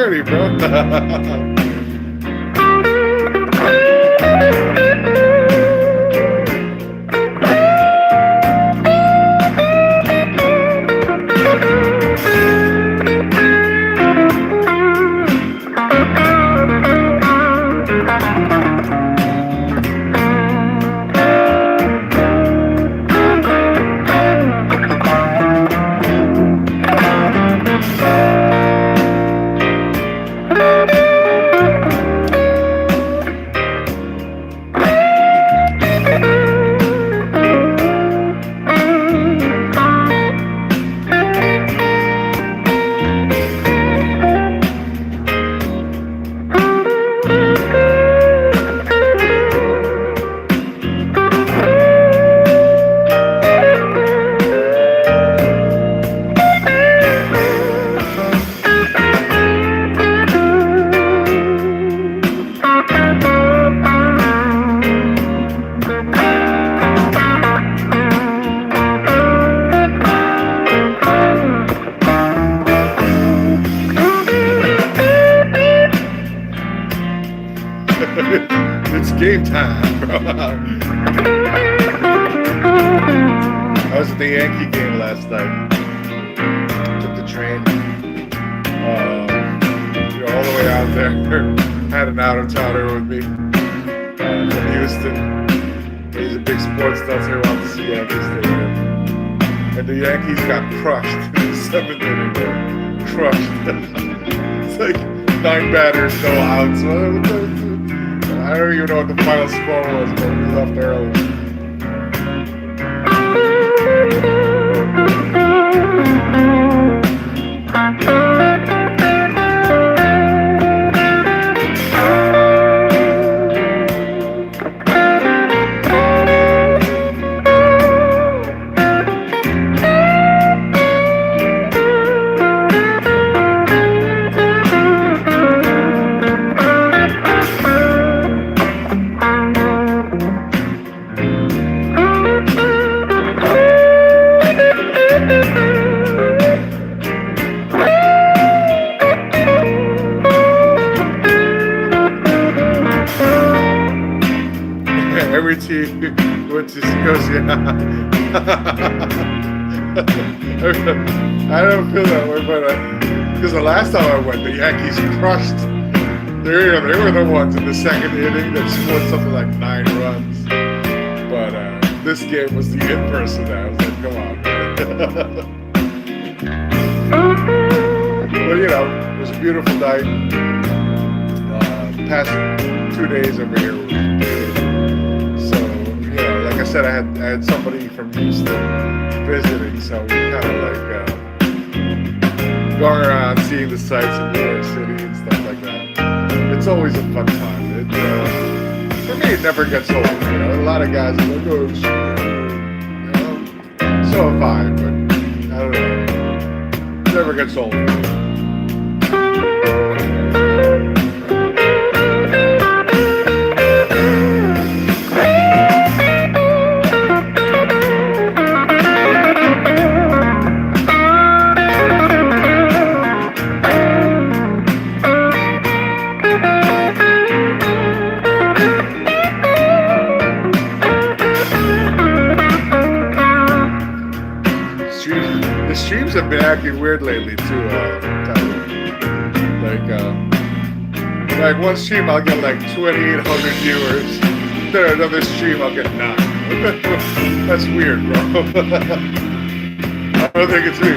6:30, bro. It's game time, bro. I was at the Yankee game last night. Took the train, all the way out there. Had an out-of-towner with me from Houston. He's a big sports nuts here. Wanted to see Yankees Stadium, and the Yankees got crushed in the 7th inning. There, crushed. It's like 9 batters, no outs. I don't even know what the final score was, but we left early. Every team went to goes, I don't feel that way, but because the last time I went, the Yankees crushed. They were the ones in the 2nd inning that scored something like 9 runs. But this game was the inverse of that. I was like, come on, man. But it was a beautiful night. Past 2 days over here were beautiful. Like I said, I had somebody from Houston visiting, so we kind of like going around seeing the sights in New York City and stuff like that. It's always a fun time. For me, it never gets old. A lot of guys are like, oh, so am I, but I don't know. It never gets old. The streams have been acting weird lately too, Tyler. Like one stream I'll get like 2,800 viewers. Then another stream I'll get 9. That's weird, bro. I don't think it's me.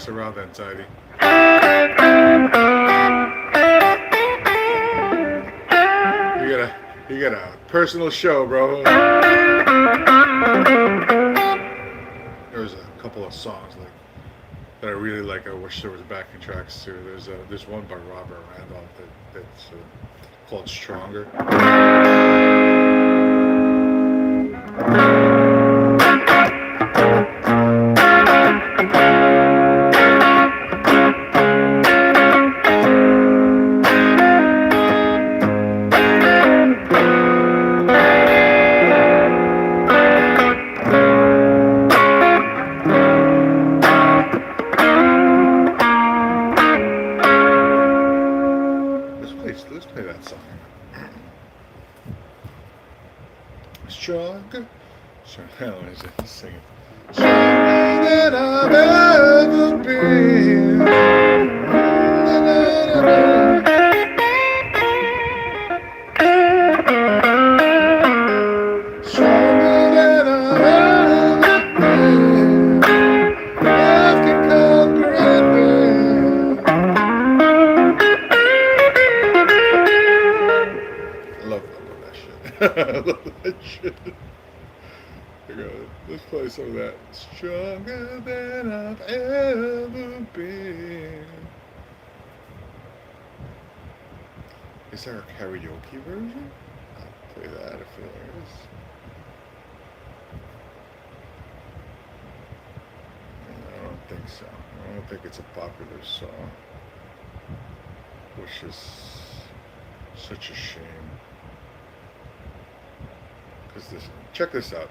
mess around that tidy. You got a personal show, bro. There's a couple of songs like that I really like. I wish there was backing tracks to. There's one by Robert Randolph that's called Stronger. Let's play that song. Stronger. Let me just sing it. Stronger than I've ever been. Stronger than I've ever been. Love can conquer anything. I love that shit. I love that shit. Let's play some of that. Stronger than I've ever been. Is there a karaoke version? I'll play that if there is. I don't think so. I don't think it's a popular song. Which is such a shame. Because check this out.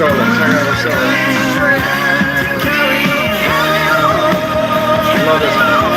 solo. Check out the solo. Love this one.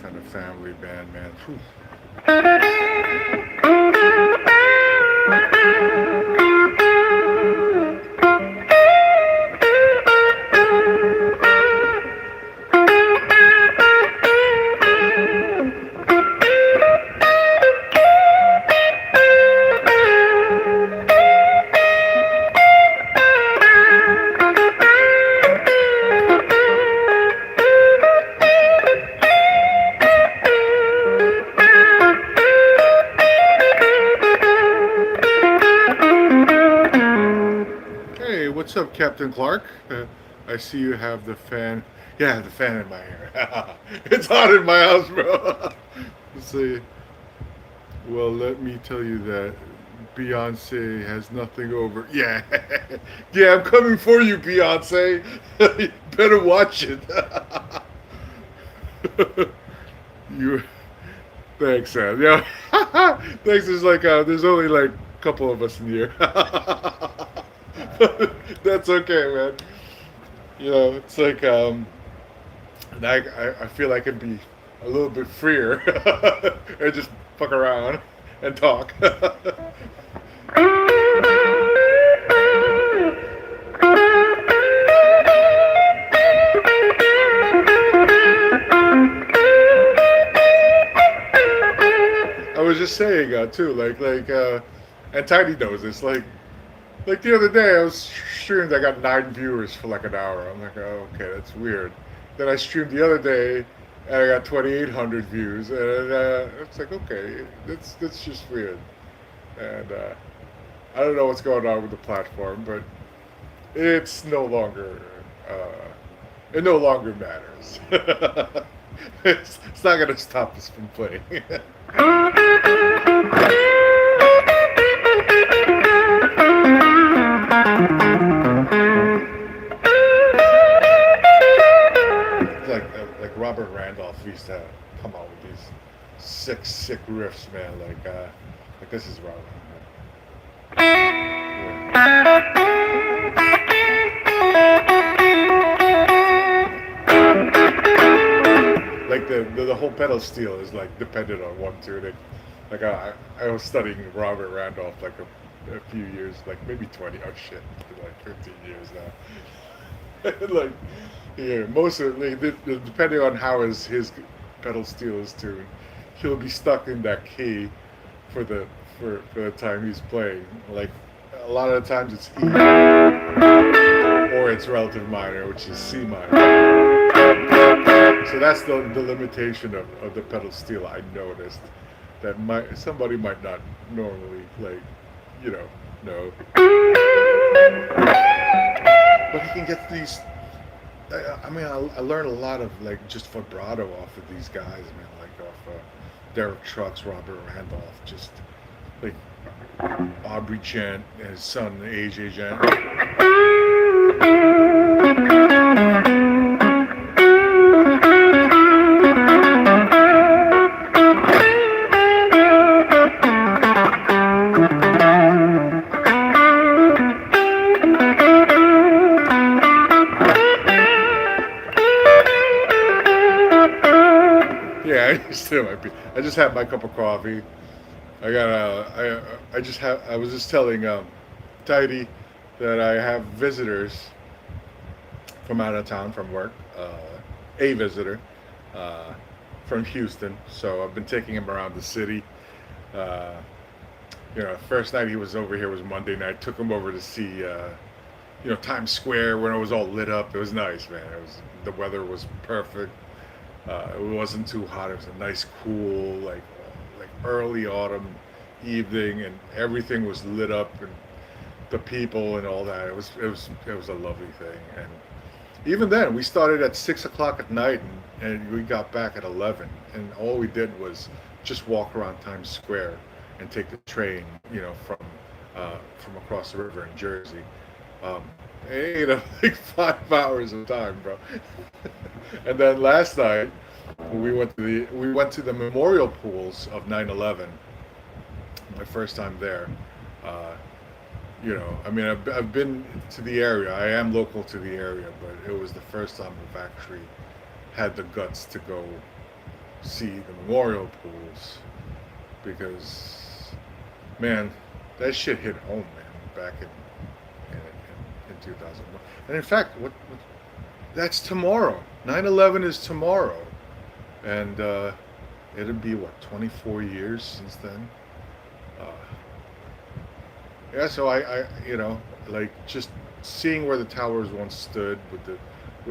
kind of family band, man. Whew. Hey, what's up, Captain Clark? I see you have the fan. Yeah, the fan in my hair. It's hot in my house, bro. Let's see. Well, let me tell you that Beyonce has nothing over. Yeah, yeah, I'm coming for you, Beyonce. You better watch it. You, thanks, Sam. Yeah, thanks. There's there's only like a couple of us in here. That's okay, man. You know, it's like I feel I can be a little bit freer and just fuck around and talk. I was just saying too, and Tiny knows this. Like the other day, I was streamed. I got 9 viewers for like an hour. I'm like, oh, okay, that's weird. Then I streamed the other day, and I got 2,800 views, and it's like, okay, that's just weird. And I don't know what's going on with the platform, but it's no longer it no longer matters. It's not gonna stop us from playing. Like Robert Randolph used to come out with these sick riffs, man. Like this is Robert. Like the whole pedal steel is like dependent on one tuning. Like I was studying Robert Randolph like a few years, like maybe 20. Oh shit, like 15 years now. Like yeah, most of it, depending on how his pedal steel is tuned, he'll be stuck in that key for the time he's playing. Like a lot of the times it's E or it's relative minor, which is C minor. So that's the limitation of the pedal steel. I noticed that somebody might not normally know. But he can get these. I mean, I learned a lot of like just vibrato off of these guys, man. Like off Derek Trucks, Robert Randolph, just like Aubrey Gent and his son AJ Gent. Yeah, I still might be. I just had my cup of coffee. I was just telling Tidy that I have visitors from out of town from work. A visitor from Houston. So I've been taking him around the city. Uh, first night he was over here was Monday night. Took him over to see Times Square when it was all lit up. It was nice, man. The weather was perfect. It wasn't too hot. It was a nice, cool, like early autumn evening, and everything was lit up, and the people and all that. It was a lovely thing. And even then, we started at 6 o'clock at night, and we got back at 11. And all we did was just walk around Times Square and take the train, from across the river in Jersey. Um, like 5 hours of time, bro. And then last night we went to the memorial pools of 9/11. My first time there. I mean, I've been to the area. I am local to the area, but it was the first time I've actually had the guts to go see the memorial pools because, man, that shit hit home, man, back in 2001. And in fact, that's tomorrow. 9/11 is tomorrow, and it'll be what 24 years since then. Uh, yeah, so like just seeing where the towers once stood with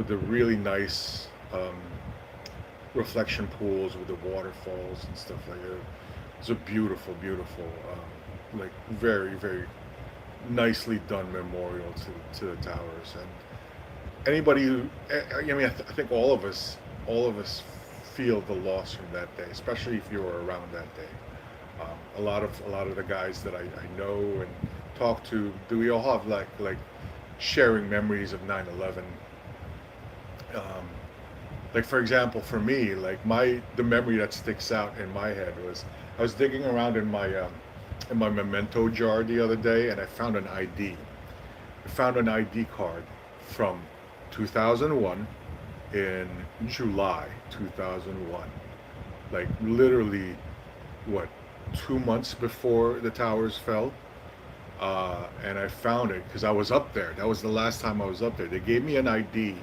the really nice reflection pools with the waterfalls and stuff like that. It's a beautiful, beautiful, like very, very nicely done memorial to the towers. And anybody who, I mean, I think all of us feel the loss from that day, especially if you were around that day. A lot of the guys that I know and talk to, do we all have like sharing memories of 9/11? Um, like for example, for me, like the memory that sticks out in my head was I was digging around in my memento jar the other day, and I found an ID. I found an ID card from 2001 in July 2001. Like literally, what, 2 months before the towers fell. And I found it because I was up there. That was the last time I was up there. They gave me an ID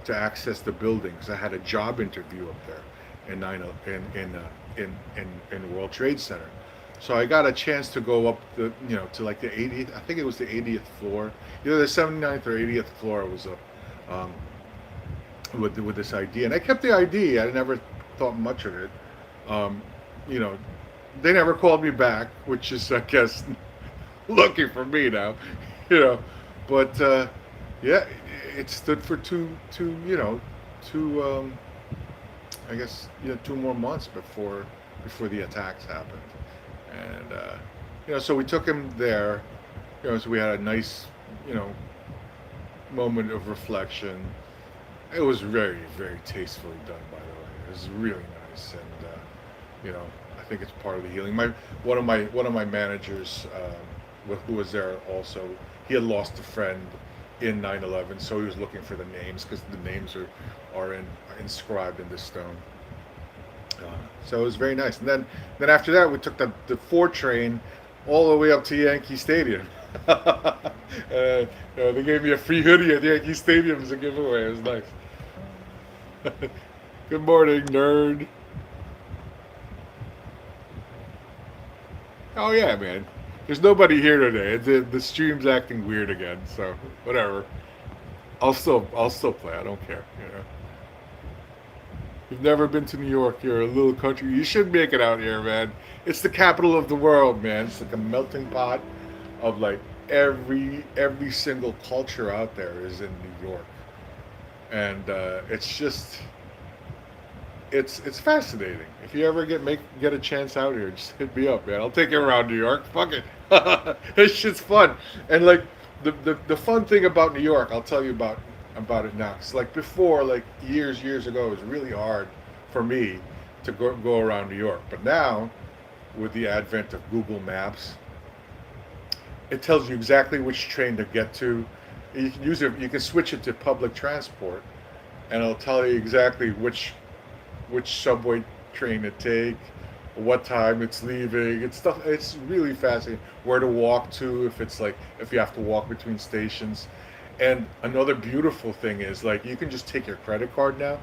to access the building because I had a job interview up there in in World Trade Center. So I got a chance to go up to like the 80th. I think it was the 80th floor, either the 79th or 80th floor. I was up um, with this ID, and I kept the ID. I never thought much of it. Um, you know, they never called me back, which is, I guess, lucky for me now. You know, but yeah, it stood for two, I guess, 2 more months before the attacks happened, and so we took him there. So we had a nice, you know, moment of reflection. It was very, very tastefully done, by the way. It was really nice, and I think it's part of the healing. One of my managers, who was there also, he had lost a friend in 9/11, so he was looking for the names because the names are inscribed in the stone. So it was very nice. And then after that, we took the 4 train all the way up to Yankee Stadium. They gave me a free hoodie at Yankee Stadium as a giveaway. It was nice. Good morning, nerd. Oh yeah, man. There's nobody here today. The stream's acting weird again, so whatever. I'll still play. I don't care. You've never been to New York. You're a little country. You should make it out here, man. It's the capital of the world, man. It's like a melting pot of like every single culture out there is in New York, and it's just it's fascinating. If you ever get a chance out here, just hit me up, man. I'll take you around New York. Fuck it. This shit's fun. And like the fun thing about New York, I'll tell you about it now. Cause like before, like years ago, it was really hard for me to go around New York. But now, with the advent of Google Maps, it tells you exactly which train to get to. You can use it. You can switch it to public transport, and it'll tell you exactly which subway train to take, what time it's leaving. It's stuff. It's really fascinating. Where to walk to if you have to walk between stations. And another beautiful thing is like you can just take your credit card now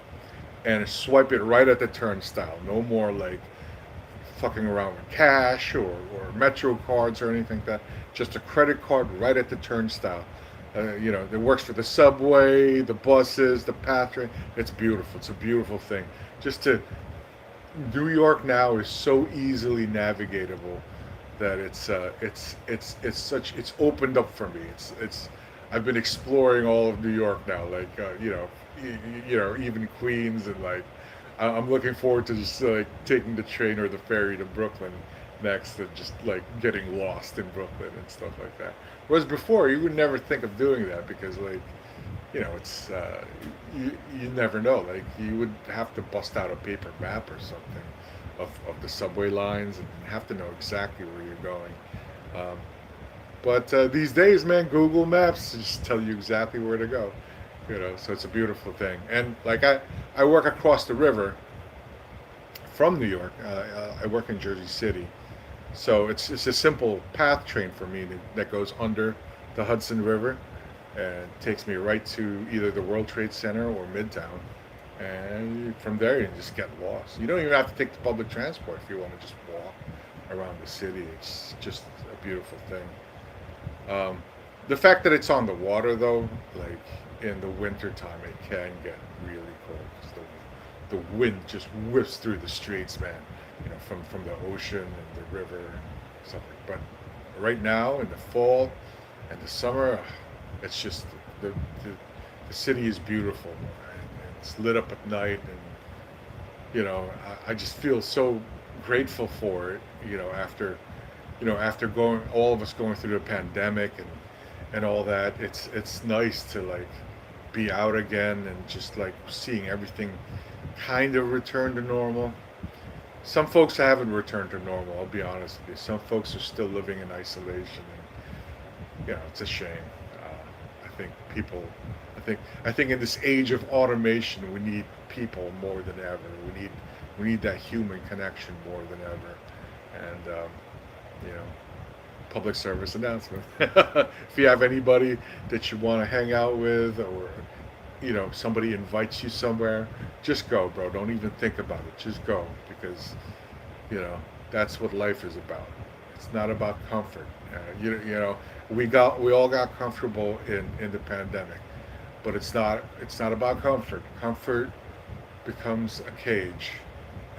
and swipe it right at the turnstile. No more like fucking around with cash or Metro cards or anything like that. Just a credit card right at the turnstile. It works for the subway, the buses, the PATH train. It's beautiful. It's a beautiful thing. New York now is so easily navigatable that it's opened up for me. I've been exploring all of New York now, like even Queens, and like I'm looking forward to just like taking the train or the ferry to Brooklyn next, and just like getting lost in Brooklyn and stuff like that. Whereas before, you would never think of doing that because like it's you never know. Like you would have to bust out a paper map or something of the subway lines and have to know exactly where you're going. But these days, man, Google Maps just tell you exactly where to go. So it's a beautiful thing. And like I work across the river from New York. I work in Jersey City, so it's a simple path train for me that goes under the Hudson River and takes me right to either the World Trade Center or Midtown. And from there, you just get lost. You don't even have to take the public transport if you want to just walk around the city. It's just a beautiful thing. The fact that it's on the water, though, like in the winter time, it can get really cold because the wind just whips through the streets, man. You know, from the ocean and the river and stuff. But right now, in the fall and the summer, it's just the the city is beautiful. And it's lit up at night, and I just feel so grateful for it. After going, all of us going through the pandemic and all that, it's nice to like be out again and just like seeing everything kind of return to normal. Some folks haven't returned to normal. I'll be honest with you. Some folks are still living in isolation, and it's a shame. I think people. I think in this age of automation, we need people more than ever. We need that human connection more than ever. And public service announcement. If you have anybody that you want to hang out with, or somebody invites you somewhere, just go, bro. Don't even think about it. Just go, because that's what life is about. It's not about comfort. We all got comfortable in the pandemic, but it's not about comfort. Comfort becomes a cage,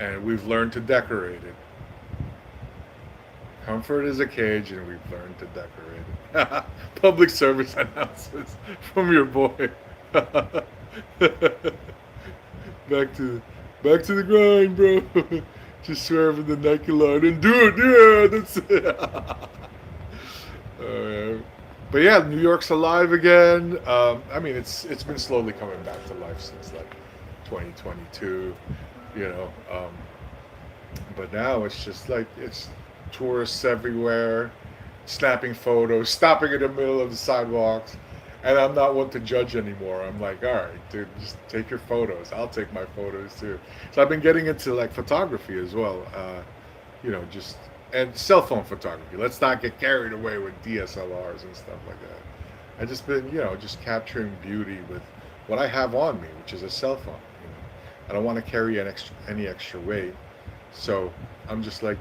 and we've learned to decorate it. Comfort is a cage, and we've learned to decorate it. Public service announcements from your boy. back to the grind, bro. Just swerve in the Nike line and do it. Yeah, that's it. But yeah, New York's alive again. I mean, it's been slowly coming back to life since like 2022. But now it's just like it's tourists everywhere, snapping photos, stopping in the middle of the sidewalks. And I'm not one to judge anymore. I'm like, all right, dude, just take your photos. I'll take my photos too. So I've been getting into like photography as well. And cell phone photography. Let's not get carried away with DSLRs and stuff like that. I just been, just capturing beauty with what I have on me, which is a cell phone. I don't want to carry any extra weight, so I'm just like,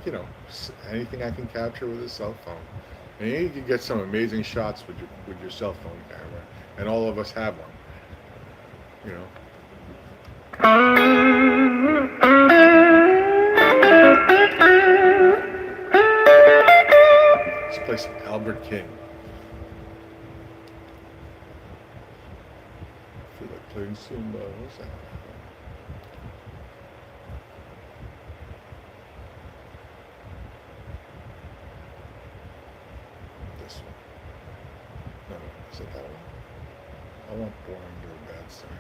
anything I can capture with a cell phone. And you can get some amazing shots with your cell phone camera, and all of us have one. Let's play some Albert King. I feel like playing some. What's that? This one. No, is it that one? I want Born Under a Bad Sign.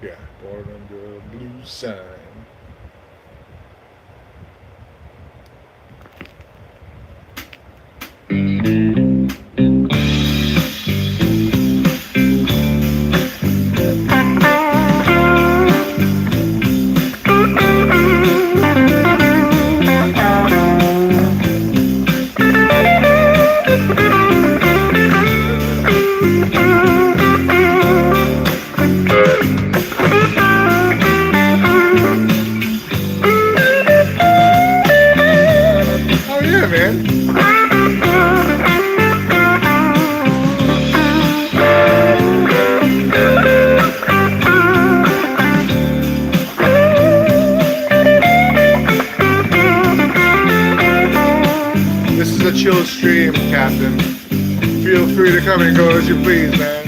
Yeah, Born Under a Blue Sign. Chill stream, Captain. Feel free to come and go as you please, man.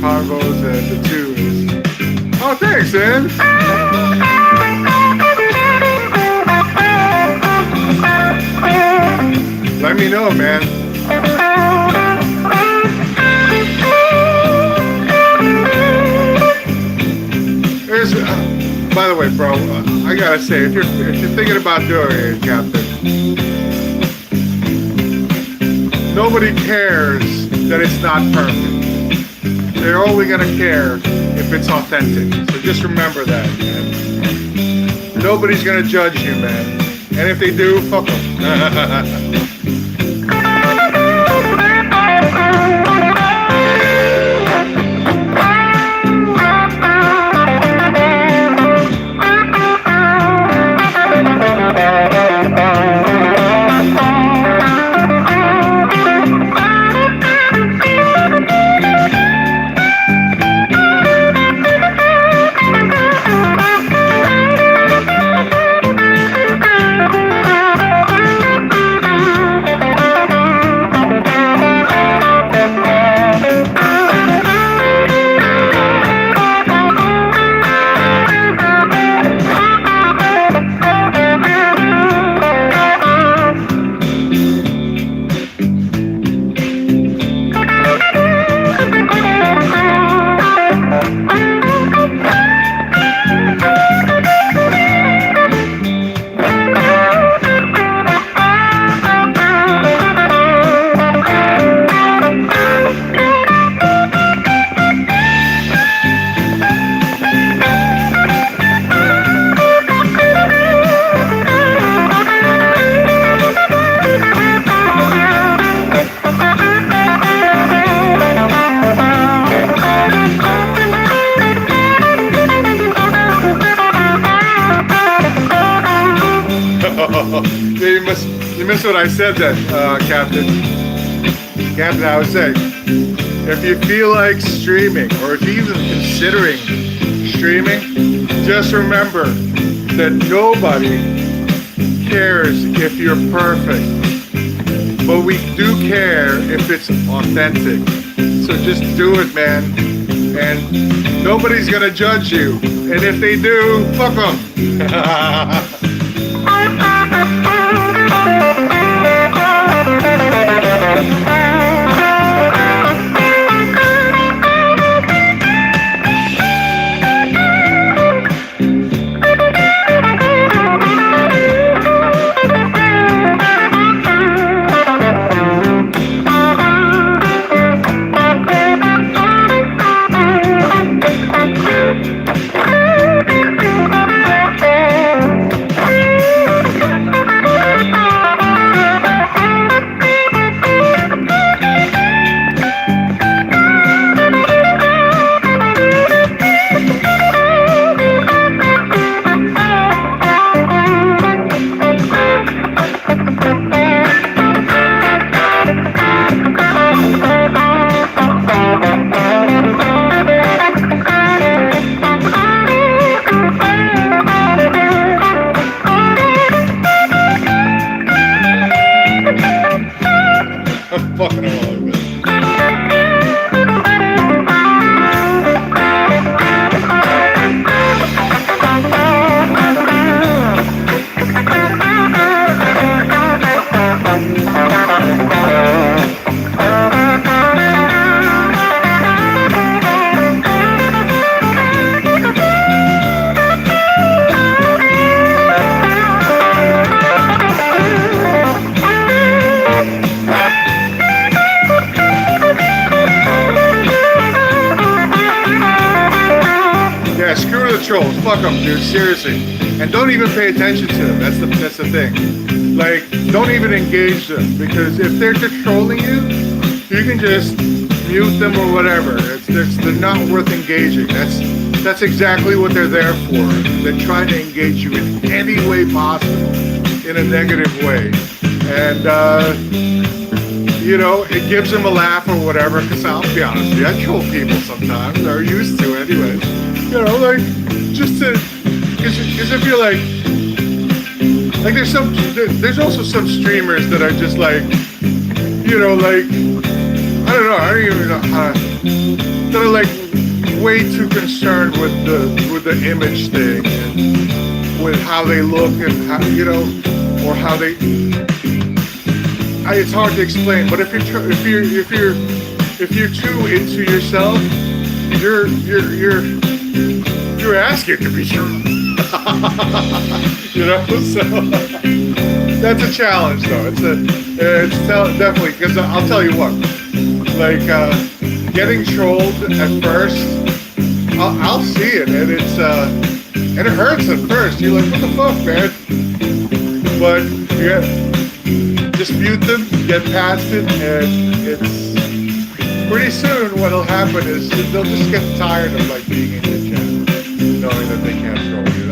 convos and the tunes. Oh, thanks, man. Let me know, man. There's, by the way, bro, I gotta say, if you're thinking about doing it, Captain, nobody cares that it's not perfect. They're only gonna care if it's authentic. So just remember that, man. Nobody's gonna judge you, man. And if they do, fuck them. You missed what I said then, Captain. Captain, I was saying, if you feel like streaming, or if you're even considering streaming, just remember that nobody cares if you're perfect. But we do care if it's authentic. So just do it, man. And nobody's gonna judge you. And if they do, fuck them. Fucking alive, man. Yeah, screw the trolls. Fuck them, dude. Seriously. And don't even pay attention to them. That's the thing. Like, don't even engage them, because if they're just trolling you, you can just mute them or whatever. They're not worth engaging. That's exactly what they're there for. They're trying to engage you in any way possible, in a negative way. And you know, it gives them a laugh or whatever, because I'll be honest with you, I troll people sometimes. They're used to it anyways. You know, like, just to, because if you're like there's also some streamers that are just like, you know, like, I don't know. I don't even know how. They're like way too concerned with the image thing and with how they look and how, or how they. It's hard to explain, but if you're too into yourself, you're asking to be true. So that's a challenge, though. Definitely, because I'll tell you what, like getting trolled at first, I'll see it, and and it hurts at first. You're like, what the fuck, man? But dispute them, get past it, and it's pretty soon. What'll happen is they'll just get tired of like being in your channel, knowing that they can't troll you.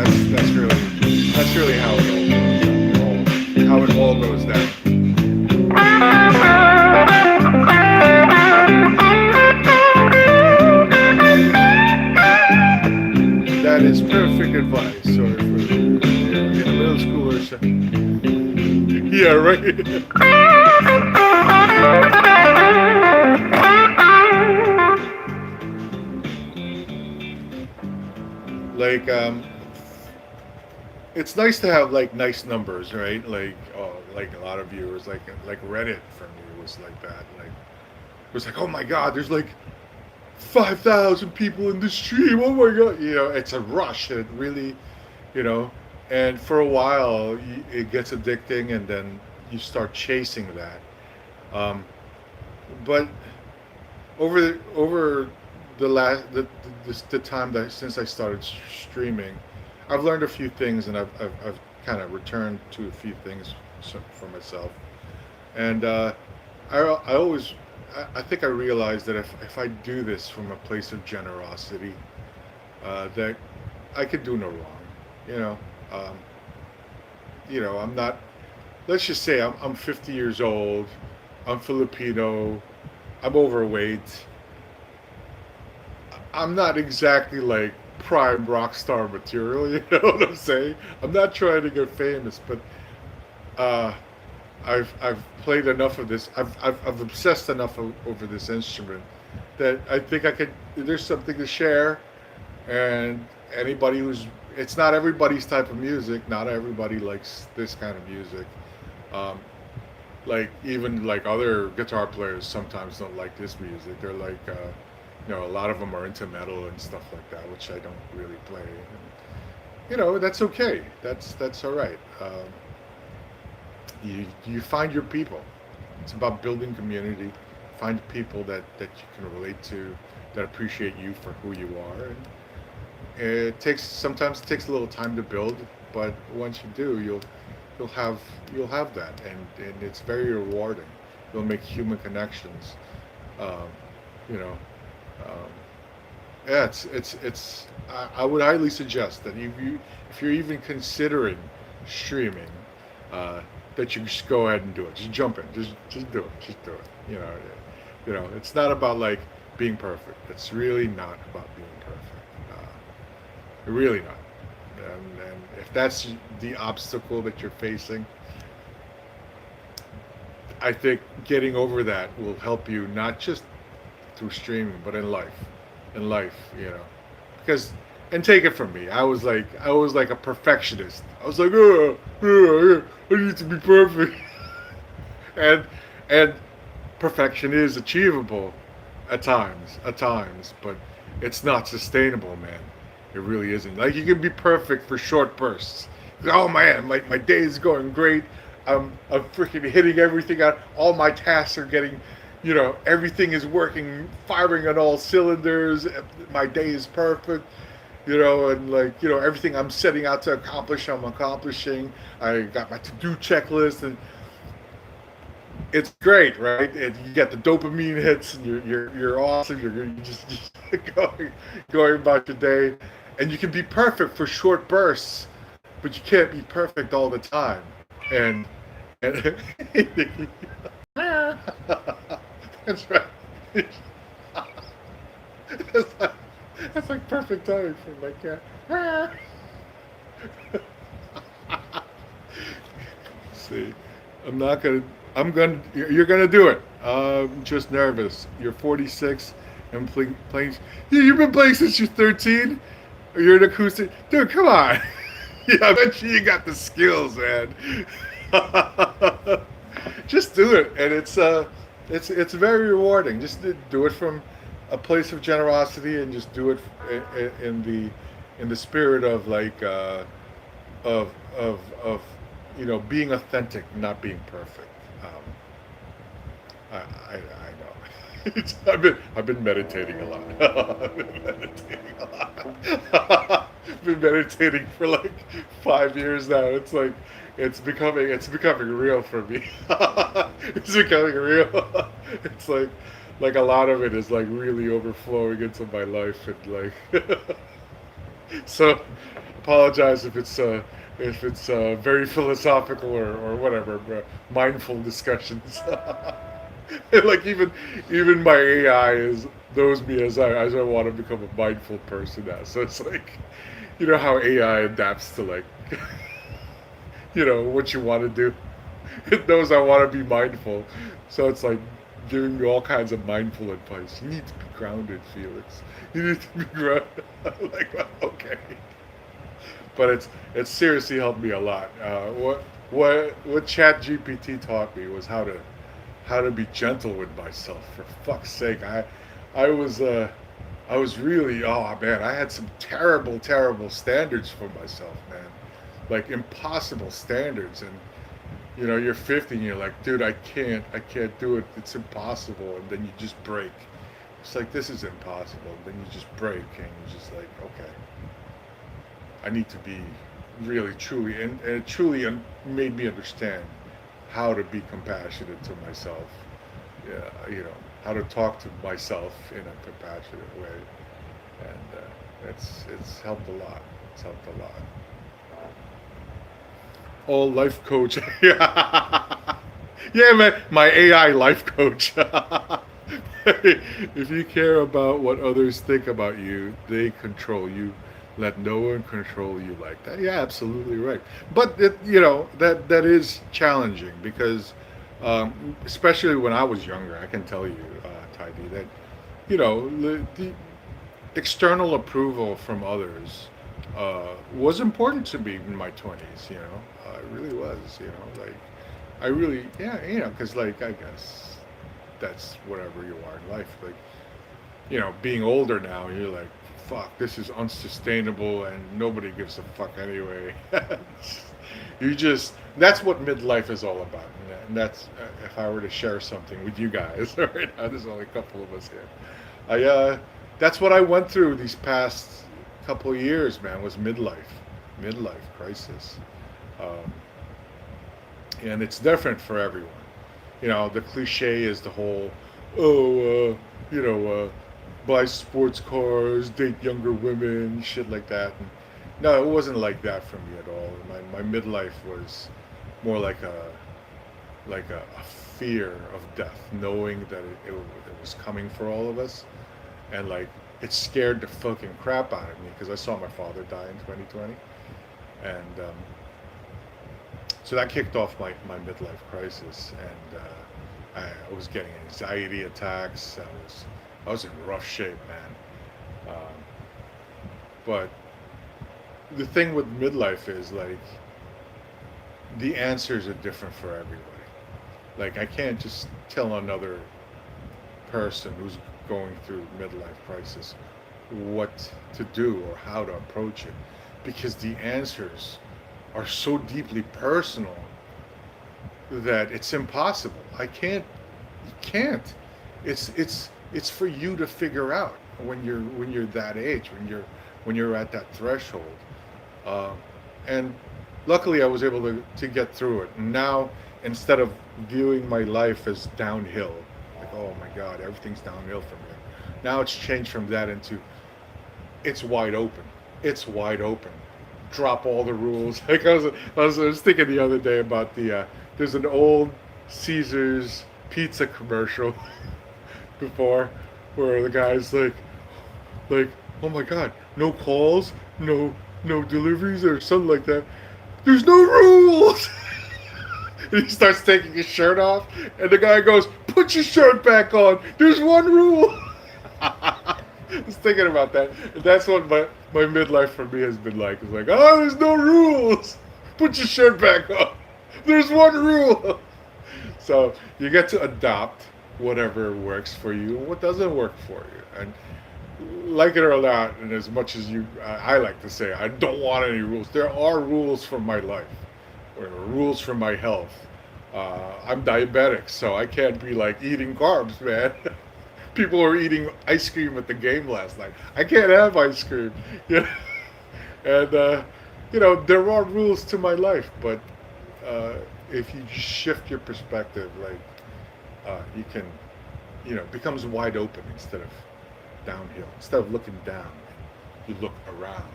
That's really how it all goes down. That is perfect advice. Sorry for middle schoolers. Yeah, right. Like it's nice to have like nice numbers, right? Like like a lot of viewers, like Reddit for me was like that. Like it was like, oh my god, there's like 5,000 people in the stream. Oh my god, it's a rush. It really, and for a while it gets addicting, and then you start chasing that. But over the time that since I started streaming, I've learned a few things, and I've kind of returned to a few things for myself. And I think I realized that if I do this from a place of generosity, that I could do no wrong. I'm not. Let's just say I'm 50 years old. I'm Filipino. I'm overweight. I'm not exactly like prime rock star material. You know what I'm saying? I'm not trying to get famous, but I've played enough of this. I've obsessed enough over this instrument that I think I could. There's something to share, and anybody it's not everybody's type of music. Not everybody likes this kind of music. Like even like other guitar players sometimes don't like this music. They're like, a lot of them are into metal and stuff like that, which I don't really play. And, that's okay. That's all right. You find your people. It's about building community. Find people that you can relate to, that appreciate you for who you are. And sometimes it takes a little time to build, but once you do, you'll have that, and it's very rewarding. You'll make human connections. You know, yeah, it's. I would highly suggest that if you're even considering streaming, that you just go ahead and do it. Just jump in. Just do it. Just do it. It's not about like being perfect. It's really not about being perfect. Really not. And if that's the obstacle that you're facing, I think getting over that will help you not just through streaming, but in life. Because and take it from me, I was like a perfectionist. I was like, I need to be perfect, and perfection is achievable at times, but it's not sustainable, man. It really isn't. Like, you can be perfect for short bursts. Oh man, my day is going great. I'm freaking hitting everything out. All my tasks are getting, everything is working, firing on all cylinders. My day is perfect, and everything I'm setting out to accomplish, I'm accomplishing. I got my to-do checklist, and it's great, right? And you get the dopamine hits, and you're awesome. You're just going about your day, and you can be perfect for short bursts, but you can't be perfect all the time. And that's right. That's like perfect timing for my cat. See, you're gonna do it. Just nervous. You're 46 and playing. You've been playing since you're 13. You're an acoustic. Dude, come on. Yeah, I bet you got the skills, man. Just do it, and it's very rewarding. Just do it from a place of generosity, and just do it in the spirit of like of being authentic, not being perfect. I know. I've been meditating a lot. I've been meditating a lot. I've been meditating for like 5 years now. It's becoming real for me. It's becoming real. It's like a lot of it is like really overflowing into my life and like so apologize if it's very philosophical or whatever, mindful discussions. Like even my AI is knows me as I want to become a mindful person now. So it's like, how AI adapts to like what you want to do. It knows I want to be mindful, so it's like giving me all kinds of mindful advice. You need to be grounded, Felix. You need to be grounded. Like, well, okay, but it's seriously helped me a lot. What Chat GPT taught me was how to be gentle with myself. For fuck's sake, I was really, oh man, I had some terrible standards for myself, man. Like impossible standards, and you're 50 and you're like, dude, I can't do it. It's impossible, and then you just break. It's like, this is impossible, and then you just break, and you're just like, okay, I need to be really truly, and it truly made me understand how to be compassionate to myself. Yeah, how to talk to myself in a compassionate way, and it's helped a lot. It's helped a lot. Oh, life coach. Yeah, yeah, man, my AI life coach. If you care about what others think about you, they control you. Let no one control you like that. Yeah, absolutely right. But that is challenging because, especially when I was younger, I can tell you, Tidy, that the external approval from others was important to me in my 20s. It really was. Like I really, yeah, because like I guess that's whatever you are in life. Like being older now, you're like, fuck, this is unsustainable, and nobody gives a fuck anyway. That's what midlife is all about, and that's if I were to share something with you guys right now. There's only a couple of us here. That's what I went through these past couple of years, man. Was midlife crisis, um, and it's different for everyone. The cliche is the whole, oh, buy sports cars, date younger women, shit like that. And no, it wasn't like that for me at all. My midlife was more like a fear of death, knowing that it was coming for all of us, and like it scared the fucking crap out of me because I saw my father die in 2020, and so that kicked off my midlife crisis, and I was getting anxiety attacks. I was in rough shape, man. But the thing with midlife is like the answers are different for everybody. Like I can't just tell another person who's going through midlife crisis what to do or how to approach it because the answers are so deeply personal that it's impossible. I can't. You can't. It's for you to figure out when you're that age, when you're at that threshold. Um, and luckily, I was able to get through it. And now, instead of viewing my life as downhill, like oh my God, everything's downhill from here. Now it's changed from that into it's wide open. It's wide open. Drop all the rules. Like I was thinking the other day about there's an old Caesar's pizza commercial before where the guy's like oh my God, no calls, no deliveries or something like that. There's no rules. And he starts taking his shirt off, and the guy goes, Put your shirt back on. There's one rule. I was thinking about that. That's what my midlife for me has been like. It's like, oh, there's no rules. Put your shirt back on. There's one rule. So you get to adopt whatever works for you and what doesn't work for you. And like it or not, and as much as I like to say, I don't want any rules. There are rules for my life, or rules for my health. I'm diabetic, so I can't be like eating carbs, man. People were eating ice cream at the game last night. I can't have ice cream, you know? And there are rules to my life, but if you shift your perspective, like you can, it becomes wide open instead of downhill. Instead of looking down, you look around.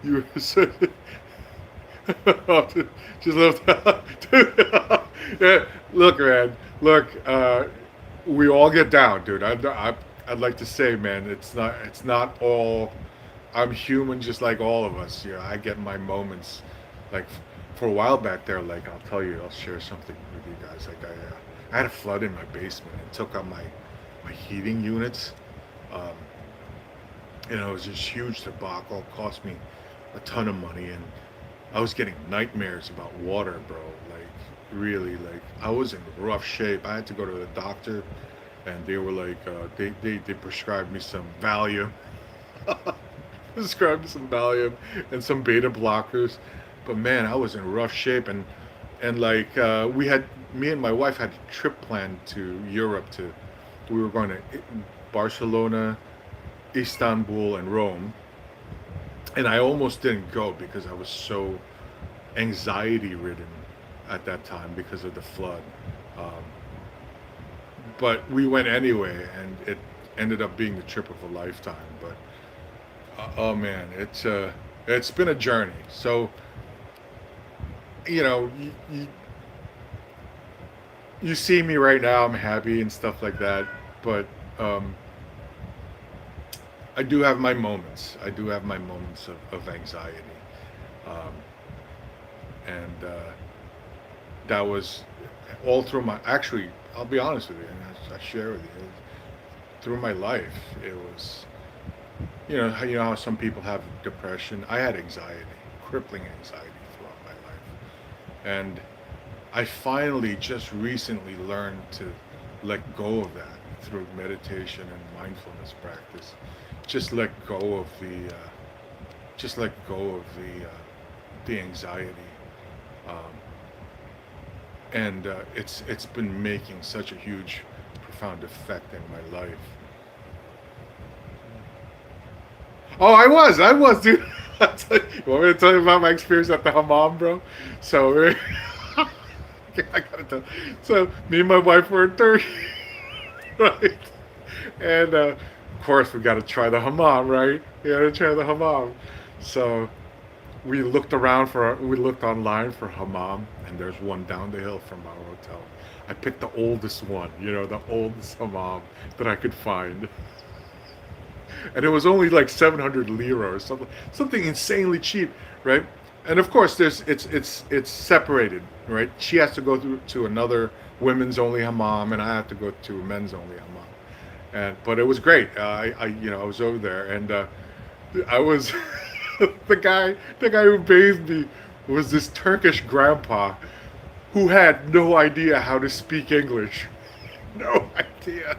You were so, just love that. Yeah, look, man. Look, we all get down, dude. I'd like to say, man, it's not all. I'm human, just like all of us. I get my moments. Like for a while back there, like I'll share something with you guys. Like I had a flood in my basement and took out my heating units. Um, it was this huge debacle. It cost me a ton of money, and I was getting nightmares about water, bro. Like really, like I was in rough shape. I had to go to the doctor, and they were like, they prescribed me some Valium, prescribed me some Valium and some beta blockers. But man, I was in rough shape, and like me and my wife had a trip planned to Europe. We were going to Barcelona, Istanbul, and Rome, and I almost didn't go because I was so anxiety ridden at that time because of the flood. Um, but we went anyway, and it ended up being the trip of a lifetime. But oh man, it's been a journey. So you see me right now, I'm happy and stuff like that, but um, I do have my moments. I do have my moments of anxiety. Um, and that was all through actually, I'll be honest with you, and I share with you, through my life, it was, how some people have depression. I had anxiety, crippling anxiety throughout my life. And I finally just recently learned to let go of that through meditation and mindfulness practice. Just let go of the anxiety, um, and it's been making such a huge, profound effect in my life. Oh, I was, dude. You want me to tell you about my experience at the hammam, bro? So, I gotta tell. So, me and my wife were in Turkey, right? And of course, we got to try the hammam, right? We got to try the hammam. So, we looked online for hammam, and there's one down the hill from our hotel. I picked the oldest one, the oldest hammam that I could find. And it was only like 700 lira or something insanely cheap, right? And of course, it's separated, right? She has to go through to another women's only hammam, and I have to go to a men's only hammam. But it was great. I was over there, and I was the guy who bathed me was this Turkish grandpa who had no idea how to speak English. No idea.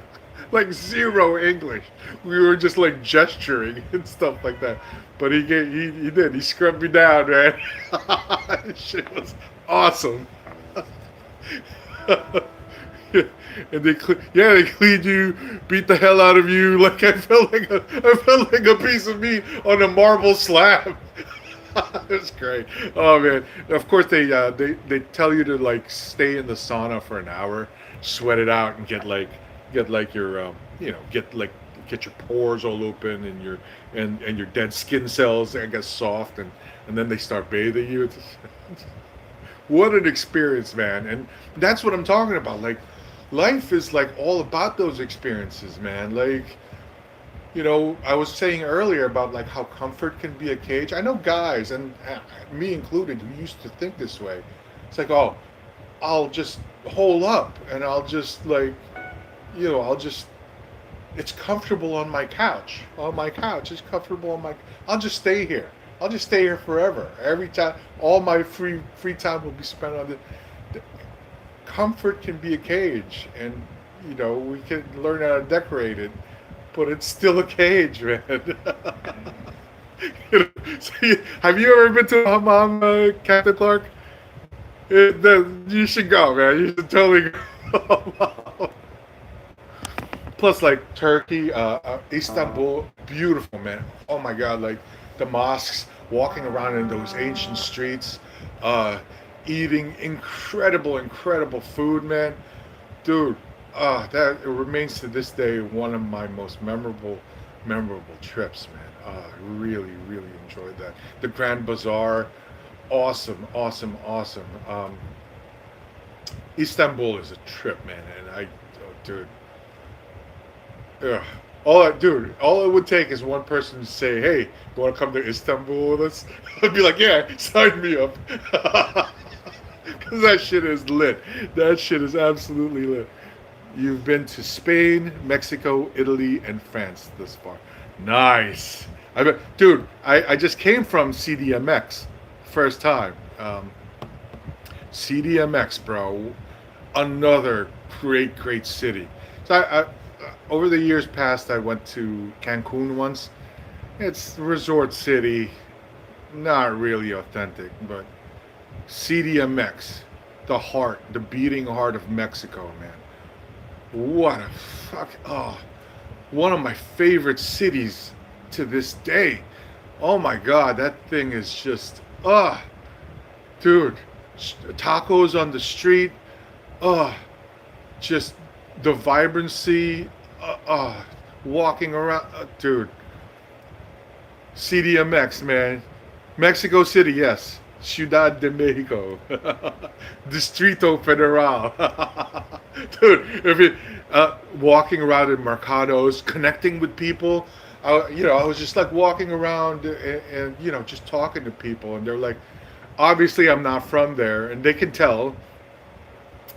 Like zero English. We were just like gesturing and stuff like that. But he did. He scrubbed me down, man. Shit was awesome. And they cleaned you, beat the hell out of you. Like I felt like a piece of meat on a marble slab. It was great. Oh man! Of course they tell you to like stay in the sauna for an hour, sweat it out, and get like your get your pores all open and your dead skin cells I guess soft, and then they start bathing you. What an experience, man! And that's what I'm talking about. Like life is like all about those experiences, man. Like I was saying earlier about like how comfort can be a cage. I know guys, and me included, who used to think this way. It's like, oh, I'll just hole up and I'll just like, I'll just it's comfortable on my couch. On my couch, it's comfortable on my. I'll just stay here. I'll just stay here forever. Every time, all my free time will be spent on the comfort can be a cage, and we can learn how to decorate it, but it's still a cage, man. Have you ever been to a hammam, Captain Clark? You should go, man. You should totally go. Plus, like Turkey, Istanbul, beautiful, man. Oh my God, like the mosques, walking around in those ancient streets, uh, eating incredible food, man. Dude, that it remains to this day one of my most memorable trips, man. I really enjoyed that. The Grand Bazaar, awesome. Istanbul is a trip, man, and dude, ugh. All it would take is one person to say, "Hey, you want to come to Istanbul with us?" I'd be like, "Yeah, sign me up," because that shit is lit. That shit is absolutely lit. You've been to Spain, Mexico, Italy, and France thus far. Nice. Dude, I just came from CDMX, first time. CDMX, bro, another great city. So over the years past, I went to Cancun once. It's a resort city, not really authentic, but CDMX, the beating heart of Mexico, man. What a fuck! Oh, one of my favorite cities to this day. Oh my God, that thing is just dude. Tacos on the street. Oh, just the vibrancy. Walking around, dude. CDMX, man. Mexico City, yes. Ciudad de Mexico. Distrito Federal. Dude, if it, walking around in mercados, connecting with people. I was just like walking around and just talking to people, and they're like, obviously I'm not from there, and they can tell.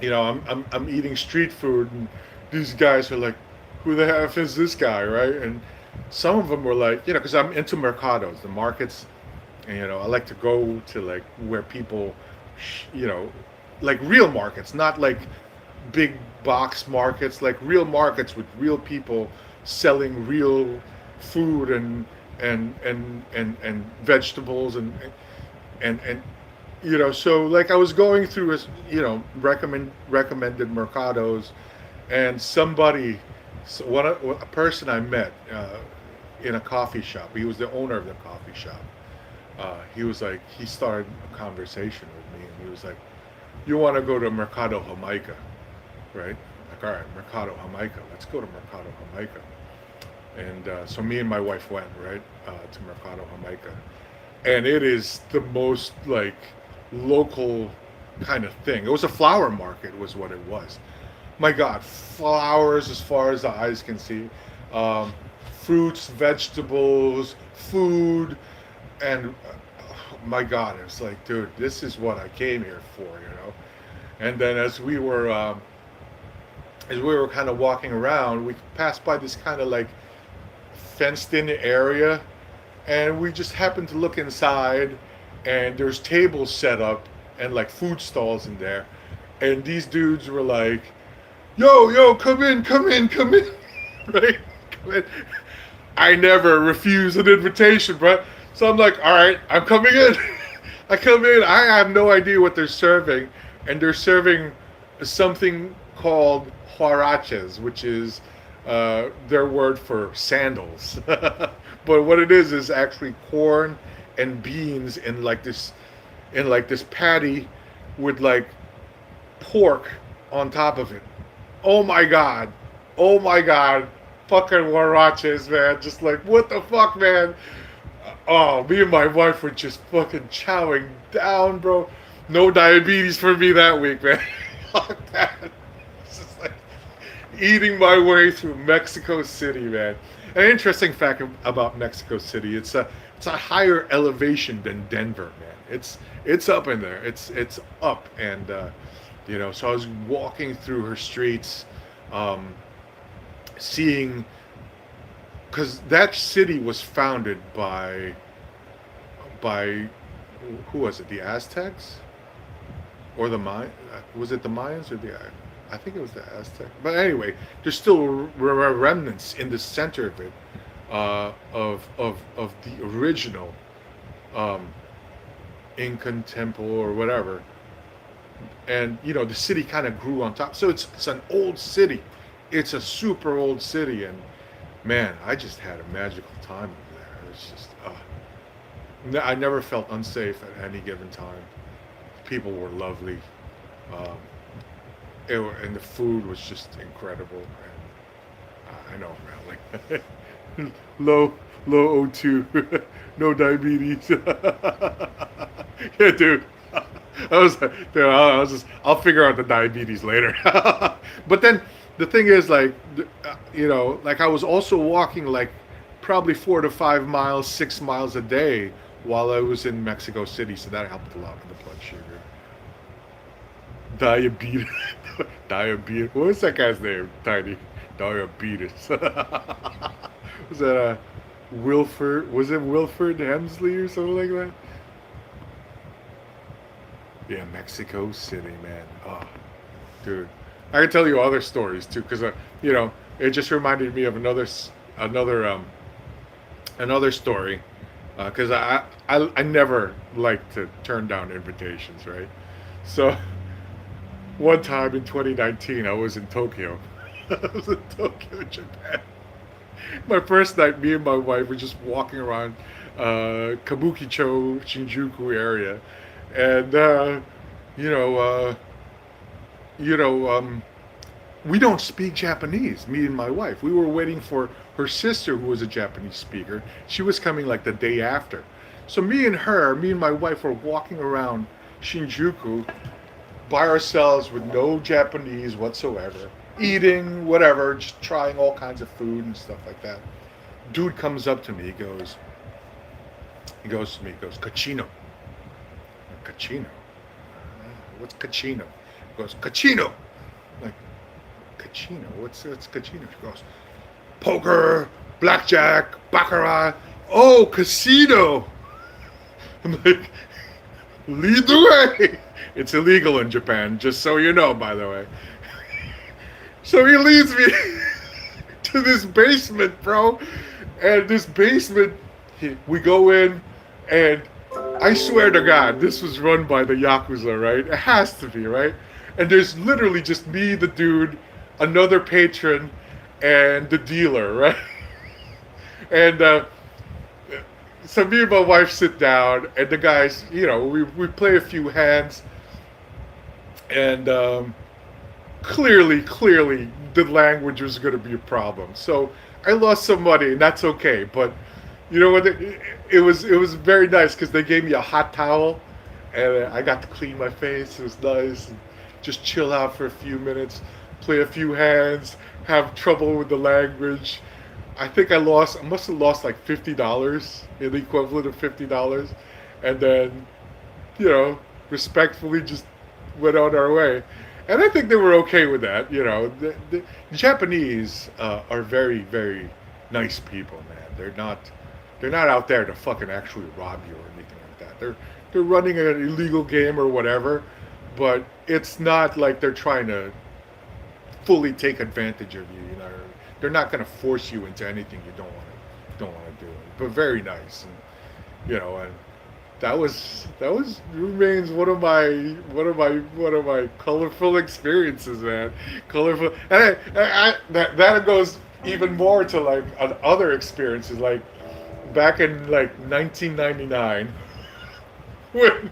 I'm eating street food, and these guys are like, who the F is this guy, right? And some of them were like, because I'm into mercados, the markets, and I like to go to like where people, you know, like real markets, not like big box markets, like real markets with real people selling real food and vegetables and so like I was going through recommended mercados, and somebody, a person I met in a coffee shop. He was the owner of the coffee shop. He started a conversation with me, and he was like, "You want to go to Mercado Jamaica, right?" I'm like, "All right, Mercado Jamaica. Let's go to Mercado Jamaica." And so me and my wife went right to Mercado Jamaica, and it is the most like local kind of thing. It was a flower market, was what it was. My God, flowers as far as the eyes can see, um, fruits, vegetables, food, and my God, it's like, dude, this is what I came here for. And then as we were kind of walking around, we passed by this kind of like fenced-in area, and we just happened to look inside, and there's tables set up and like food stalls in there, and these dudes were like, yo, come in, right? Come in. I never refuse an invitation, bro. So I'm like, all right, I'm coming in. I come in. I have no idea what they're serving, and they're serving something called huaraches, which is their word for sandals. But what it is actually corn and beans in like this patty with like pork on top of it. Oh my god. Oh my god. Fucking huaraches, man. Just like, what the fuck, man? Oh, me and my wife were just fucking chowing down, bro. No diabetes for me that week, man. Fuck that. It's just like eating my way through Mexico City, man. An interesting fact about Mexico City: it's a higher elevation than Denver, man. It's up in there. It's up, and So I was walking through her streets, um, seeing, because that city was founded by who was it? The Aztecs or the Maya? Was it the Mayans or the? I think it was the Aztec. But anyway, there's still remnants in the center of it, of the original um, Incan temple or whatever. And the city kind of grew on top. So it's an old city. It's a super old city, and man, I just had a magical time over there. It's just I never felt unsafe at any given time. People were lovely. Um, and the food was just incredible. And I know, man, like low O2, no diabetes. Yeah, dude. I'll figure out the diabetes later. But then the thing is, like, like I was also walking like probably 4 to 5 miles, 6 miles a day while I was in Mexico City, so that helped a lot with the blood sugar. Diabetes. Diabetes. What was that guy's name? Tiny. Diabetes. Was that Wilford? Was it Wilford Hemsley or something like that? Yeah, Mexico City, man. Oh, dude. I can tell you other stories too, because it just reminded me of another story. Because I never like to turn down invitations, right? So one time in 2019, I was in Tokyo. I was in Tokyo, Japan. My first night, me and my wife were just walking around Kabukicho, Shinjuku area, and you know, uh, you know, we don't speak Japanese. Me and my wife. We were waiting for her sister, who was a Japanese speaker. She was coming like the day after. So me and my wife were walking around Shinjuku by ourselves with no Japanese whatsoever, eating whatever, just trying all kinds of food and stuff like that. Dude comes up to me. He goes, Cachino. Cachino. What's Cachino? He goes, Cachino. Like, Cachino? What's Cachino? He goes, poker, blackjack, baccarat. Oh, casino. I'm like, lead the way. It's illegal in Japan, just so you know, by the way. So he leads me to this basement, bro. And this basement, we go in, and I swear to God, this was run by the Yakuza, right? It has to be, right? And there's literally just me, the dude, another patron, and the dealer, right? And so me and my wife sit down, and the guys, we play a few hands, and clearly the language was going to be a problem. So I lost some money, and that's okay. But you know what? It was very nice because they gave me a hot towel, and I got to clean my face. It was nice, and just chill out for a few minutes, play a few hands, have trouble with the language. I think I must have lost like $50, in the equivalent of $50, and then, respectfully just went on our way. And I think they were okay with that. The Japanese are very, very nice people, man. They're not out there to fucking actually rob you or anything like that. They're running an illegal game or whatever, but it's not like they're trying to fully take advantage of you. They're not going to force you into anything you don't want to do. But very nice, and that remains one of my colorful experiences, man. Colorful, and that goes even more to like other experiences, like back in like 1999, when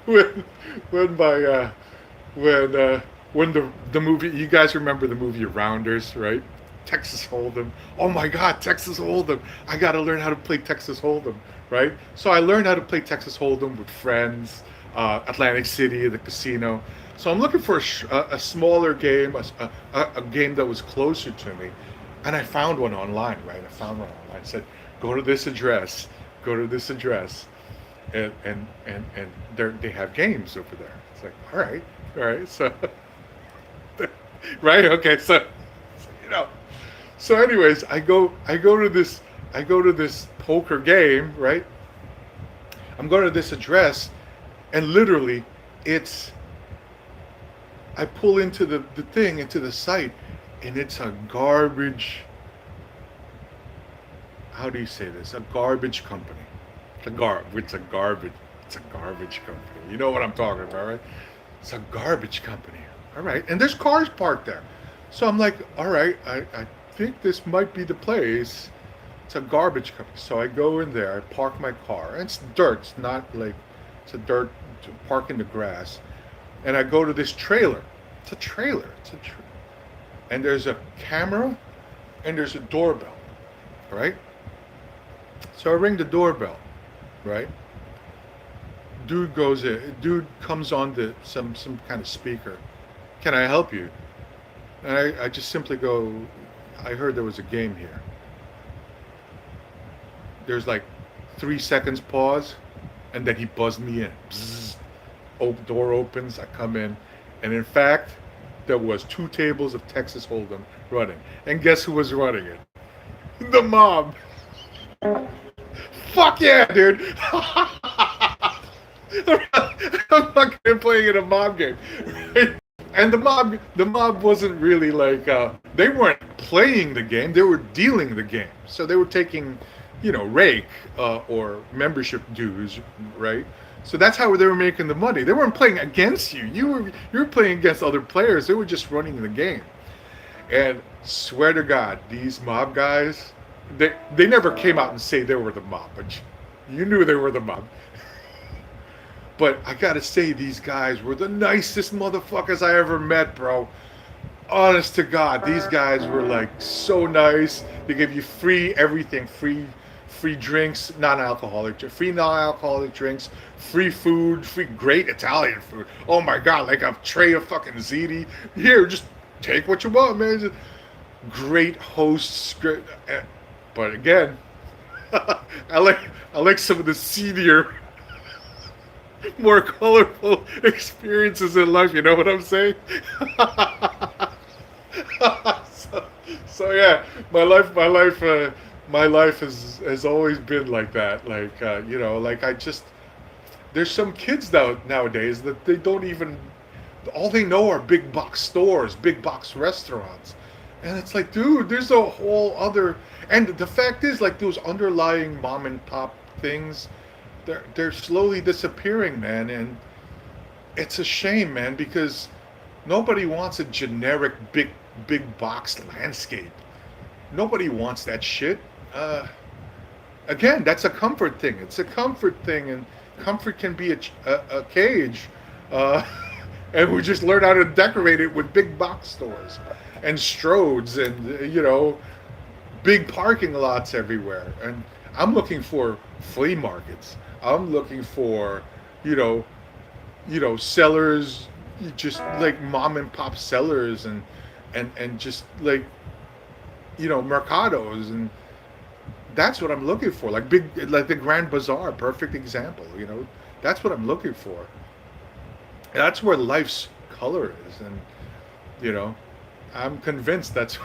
when when my when the movie, you guys remember the movie Rounders, right? Texas Hold'em. Oh my God, Texas Hold'em! I got to learn how to play Texas Hold'em, right? So I learned how to play Texas Hold'em with friends, Atlantic City, the casino. So I'm looking for a smaller game, a game that was closer to me, and I found one online, right? I found one online. I said, go to this address, and they have games over there. It's like, all right. All right, so right, okay, you know, so anyways, I go to this poker game, right? I'm going to this address, and literally, it's I pull into the thing into the site, and it's a garbage. How do you say this? A garbage company. It's a garbage. It's a garbage company. You know what I'm talking about, right? It's a garbage company. All right, and there's cars parked there. So I'm like, all right, I think this might be the place. It's a garbage company. So I go in there, I park my car, and it's dirt. It's not like it's a dirt park in the grass. And I go to this trailer. It's a trailer. And there's a camera, and there's a doorbell, right? So I ring the doorbell, right? Dude comes on to some kind of speaker. Can I help you? And I just simply go, I heard there was a game here. There's like 3 seconds pause, and then he buzzed me in. Bzzz. Door opens, I come in, and in fact, there was 2 tables of Texas Hold'em running. And guess who was running it? The mob. Fuck yeah, dude. I'm fucking playing in a mob game. Right? And the mob wasn't really like they weren't playing the game, they were dealing the game. So they were taking, rake or membership dues, right? So that's how they were making the money. They weren't playing against you. You were playing against other players. They were just running the game. And swear to God, these mob guys, they never came out and say they were the mob, but you knew they were the mob. But I gotta say, these guys were the nicest motherfuckers I ever met, bro. Honest to God, these guys were like so nice. They give you free everything, free drinks, free non-alcoholic drinks, free food, free great Italian food. Oh my God, like a tray of fucking ziti. Here, just take what you want, man. Just great hosts, great. But again, I like some of the seedier, more colorful experiences in life. You know what I'm saying? so yeah, my life has always been like that. Like like there's some kids nowadays that they don't even, all they know are big box stores, big box restaurants. And it's like, dude, there's a whole other, and the fact is, like, those underlying mom and pop things, they're slowly disappearing, man. And it's a shame, man, because nobody wants a generic big box landscape. Nobody wants that shit. Again, that's a comfort thing. It's a comfort thing, and comfort can be a cage. And we just learn how to decorate it with big box stores and stroads and big parking lots everywhere. And I'm looking for flea markets. I'm looking for sellers, just like mom and pop sellers, and just like mercados, and that's what I'm looking for. Like the Grand Bazaar, perfect example. That's what I'm looking for. That's where life's color is, and I'm convinced that's.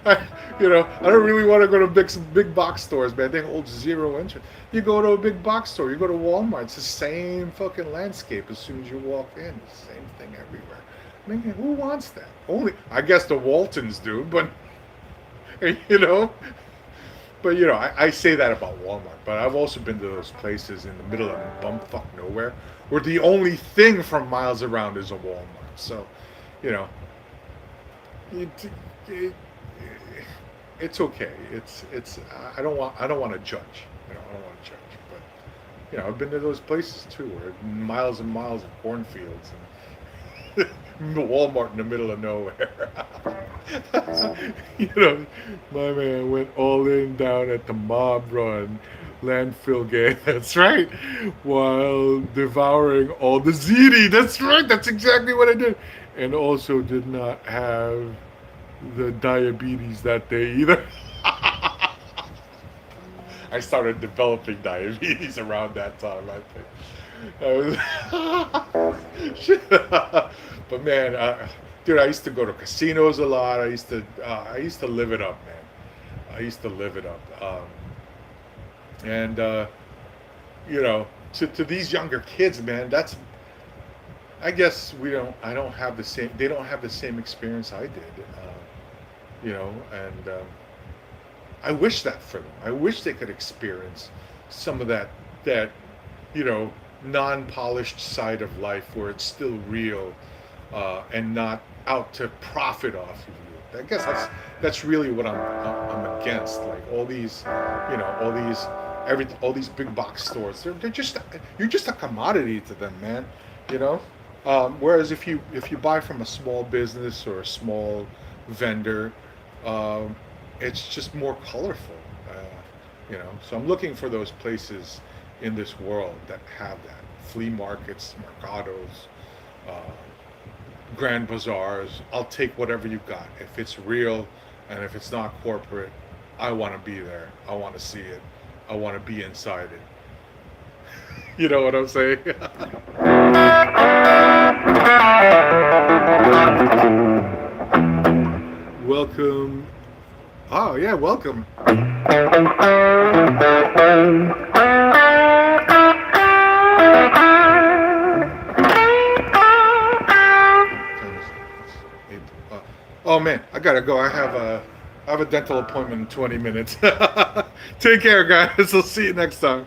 I don't really want to go to big box stores, man. They hold zero interest. You go to a big box store, you go to Walmart, it's the same fucking landscape as soon as you walk in. It's the same thing everywhere. I mean, who wants that? Only, I guess, the Waltons do, but I say that about Walmart, but I've also been to those places in the middle of bumfuck nowhere where the only thing from miles around is a Walmart. So, it, it's okay. It's I don't want to judge. I don't want to judge, but I've been to those places too, where miles and miles of cornfields and the Walmart in the middle of nowhere. My man went all in down at the mob run landfill game. That's right. While devouring all the ziti. That's right. That's exactly what I did. And also did not have the diabetes that day either. I started developing diabetes around that time, I think. Shit. But man, dude, I used to go to casinos a lot. I used to live it up, man. I used to live it up. And to these younger kids, man, that's I guess I don't have the same. They don't have the same experience I did. And I wish that for them. I wish they could experience some of that you know non-polished side of life where it's still real and not out to profit off of you. I guess that's really what I'm against. Like all these big box stores. They're just you're just a commodity to them, man. You know. Whereas if you buy from a small business or a small vendor, um, it's just more colorful. So I'm looking for those places in this world that have that flea markets, mercados, uh, grand bazaars. I'll take whatever you got if it's real, and if it's not corporate. I want to be there. I want to see it. I want to be inside it. You know what I'm saying? Welcome. Oh yeah, welcome. Oh man, I gotta go. I have a dental appointment in 20 minutes. Take care, guys. I'll see you next time.